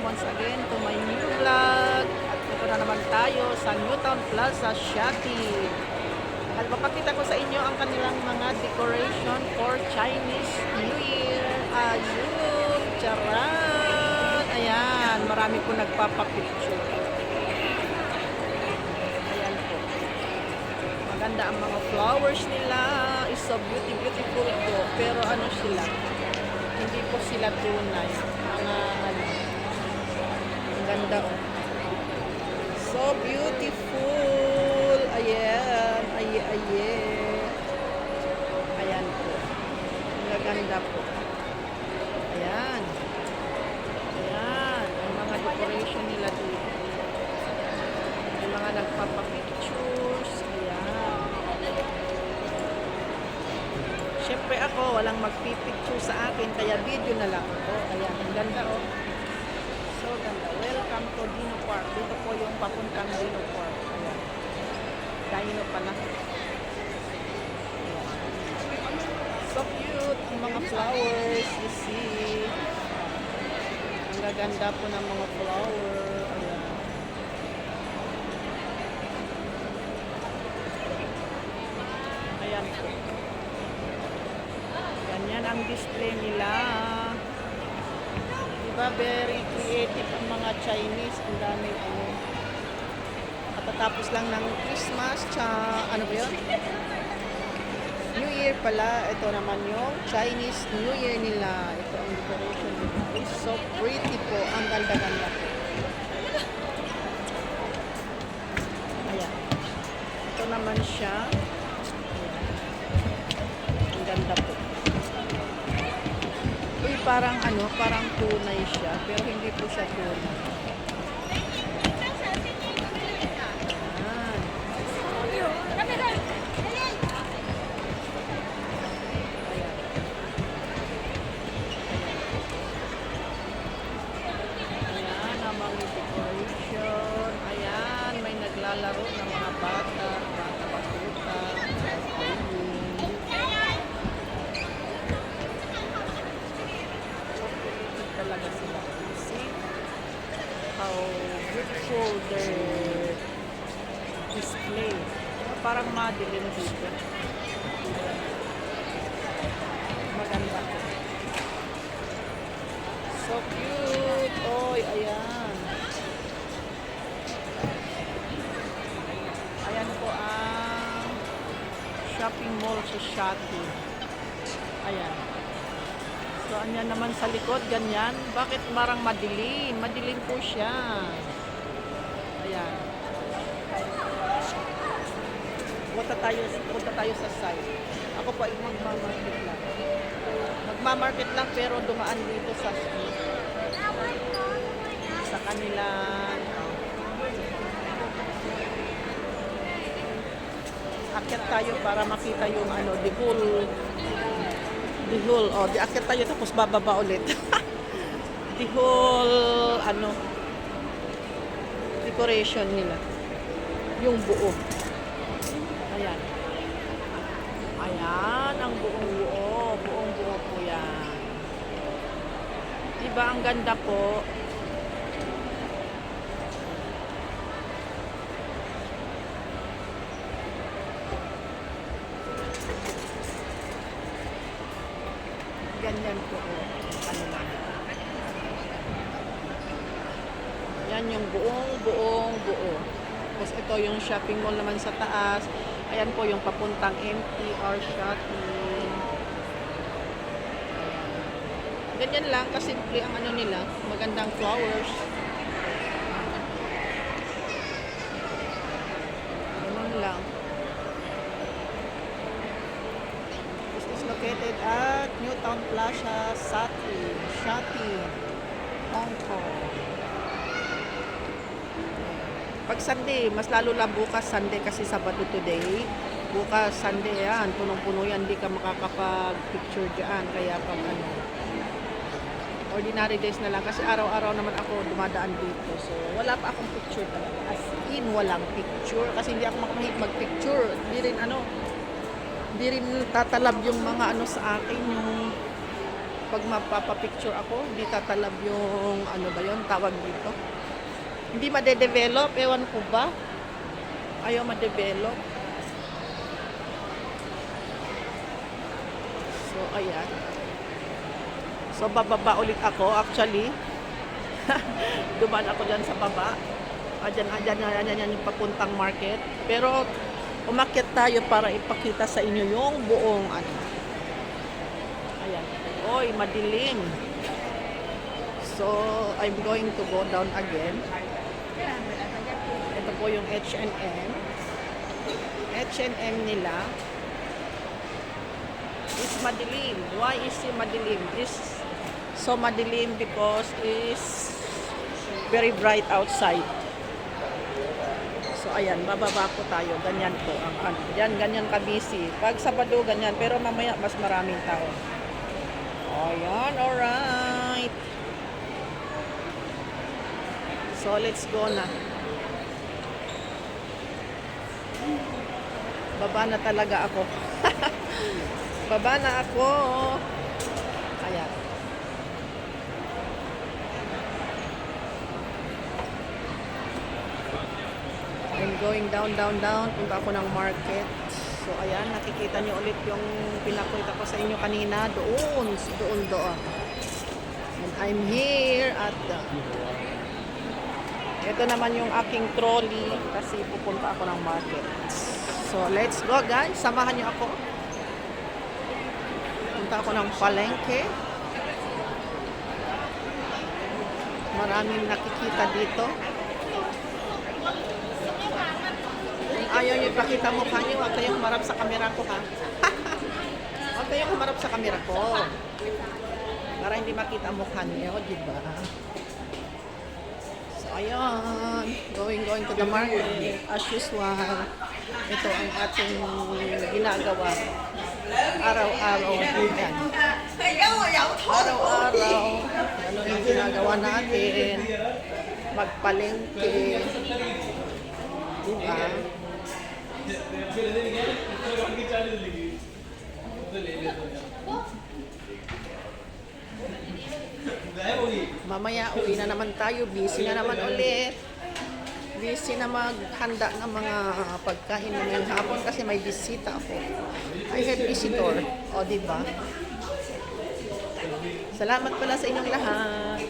once again to my new vlog. At ito na naman tayo sa Newtown Plaza, Shopee. At mapakita ko sa inyo ang kanilang mga decoration for Chinese New Year. Ayun, charan! Ayan, marami po nagpapapicture. Ayan po. Maganda ang mga flowers nila. It's so beautiful po. Pero ano sila? Hindi po sila tunay. Mga ano. Ang ganda oh. So beautiful. Ayan. Ayan po. Ang ganda po. Ayan. Ayan. Ang mga decoration nila dito. Yung mga nagpapapictures. Ayan. Siyempre ako, walang magpipicture sa akin, kaya video na lang ako. Ayan, ang ganda oh. So ganda. Welcome to Dino Park. Dito po yung papuntang Dino Park. Ayan. Dino pala. So cute. Ang mga flowers, you see. Ang gaganda po ng mga flower. Ayan. Ayan po. Ganyan ang display nila. Diba, very creative ang mga Chinese. Ang dami ano. Katatapos lang ng Christmas, ano ba yun? New Year pala. Ito naman yung Chinese New Year nila. Ito ang decoration nila. It's so pretty po. Ang ganda-ganda po. Ayan. Ito naman siya. Ayan. Ang ganda po. Uy, parang ano, parang tunay siya, pero hindi po siya tunay. Ayan. Ayan, ang mga decoration. Ayan, may naglalaro ng mga bata, bata-bata. Talaga sila. See how beautiful their display. Parang madilim dito. Maganda po. So cute. Oy, ayan. Ayan po ang shopping mall sa Shopee. Ayan. So, anyan naman sa likod, ganyan. Bakit marang madilim? Madilim po siya. Ayan. Punta tayo sa side. Ako po ay magmamarket lang. Magmamarket lang pero dumaan dito sa street. Sa kanila. Akyat tayo para makita yung ano, the whole. Diakit tayo tapos bababa ulit. The whole, ano, decoration nila. Yung buo. Ayan. Ayan, ang buong buo. Buong buo po yan. Diba, ang ganda po. Ganyan po. Ano lang. Yan yung buo. Tapos ito yung shopping mall naman sa taas. Ayan po yung papuntang MTR Shopping. Ganyan lang. Kasimple ang ano nila. Magandang flowers. Ganun lang. Located at Newtown Plaza, Shopee, Hong Kong. Pag Sunday, mas lalo lang bukas Sunday kasi Sabado today. Bukas Sunday yan, punong-puno yan, hindi ka makakapag-picture dyan. Kaya pag ano, ordinary days na lang kasi araw-araw naman ako dumadaan dito. So, wala pa akong picture talaga. As in, walang picture kasi hindi ako makamahit mag-picture. Hindi rin ano, hindi rin tatalab yung mga ano sa akin, yung pag mapapapicture ako, hindi tatalab yung, ano ba yun, tawag dito. Hindi madedevelop, ewan ko ba? Ayaw madevelop. So, ayan. So, bababa ulit ako, actually. Dumaan ako dyan sa baba. Ayan yung papuntang market. Pero, umakyat tayo para ipakita sa inyo yung buong, ano. Ayan. Oy, madilim. So, I'm going to go down again. Ito po yung H&M. H&M nila is madilim. Why is it madilim? It's so madilim because it's very bright outside. So, ayan, bababa po tayo. Ganyan po ang ano. Yan, ganyan ka-busy. Pag Sabado, ganyan. Pero mamaya, mas maraming tao. Ayan, alright. So, let's go na. Baba na talaga ako. Baba na ako. Ayan. I'm going down. Punta ako ng market. So, ayan. Nakikita niyo ulit yung pinakita ko sa inyo kanina. Doon. And I'm here at ito naman yung aking trolley kasi pupunta ako ng market. So, let's go guys. Samahan niyo ako. Punta ako ng palengke. Maraming nakikita dito. Kung ayaw niyo ipakita mukha niyo, huwag kayong humarap sa camera ko, ha? Huwag kayong humarap sa camera ko. Para hindi makita mukha niyo, di ba? Ayan, going to the market as usual. Ito ang ating ginagawa araw-araw. Yan. Araw-araw, ano yung ginagawa natin? Magpalengke. Diba? Mamaya uwi na naman tayo, busy na naman ulit. Busy na maghanda ng mga pagkain ngayong hapon kasi may bisita ako. I had visitor. O, diba? Salamat pala sa inyong lahat.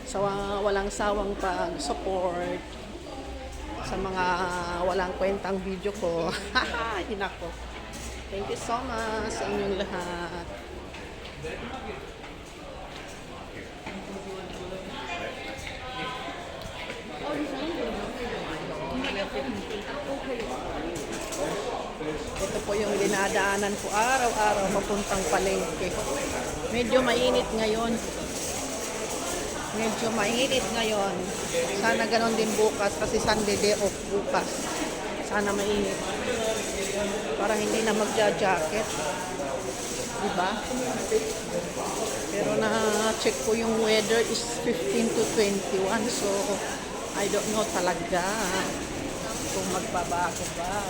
Sa walang sawang pag-support. Sa mga walang kwentang video ko. Hinako. Thank you so much sa inyong lahat. Ito po yung dinadaanan ko araw-araw papuntang palengke. Medyo mainit ngayon. Sana ganon din bukas kasi Sunday day off bukas. Sana mainit. Para hindi na magja-jacket. Diba? Pero na-check ko yung weather is 15 to 21. So, I don't know talaga kung magbabago ba.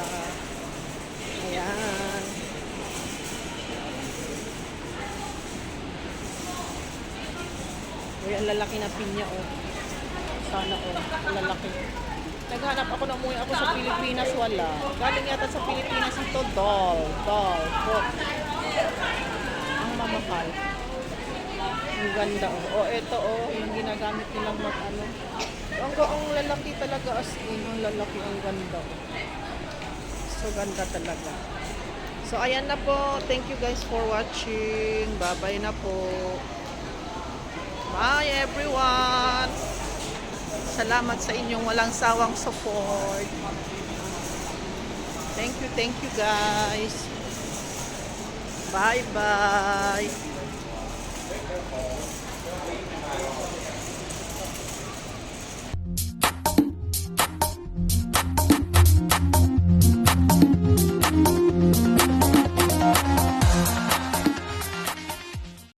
Ayan. Uy, ang lalaki na pinya, oh. Sana, oh. Ang lalaki. Naghanap ako na umuwi ako sa Pilipinas, wala. Galing yata sa Pilipinas ito, doll. Fruit. Ang mamahal. Ang ganda, oh. Oh, ito, oh. Yung ginagamit nilang ano. Ang lalaki talaga as in. Ang lalaki, ang ganda. So, ganda talaga. So, ayan na po. Thank you guys for watching. Bye-bye na po. Bye everyone. Salamat sa inyong walang sawang support. Thank you guys. Bye-bye.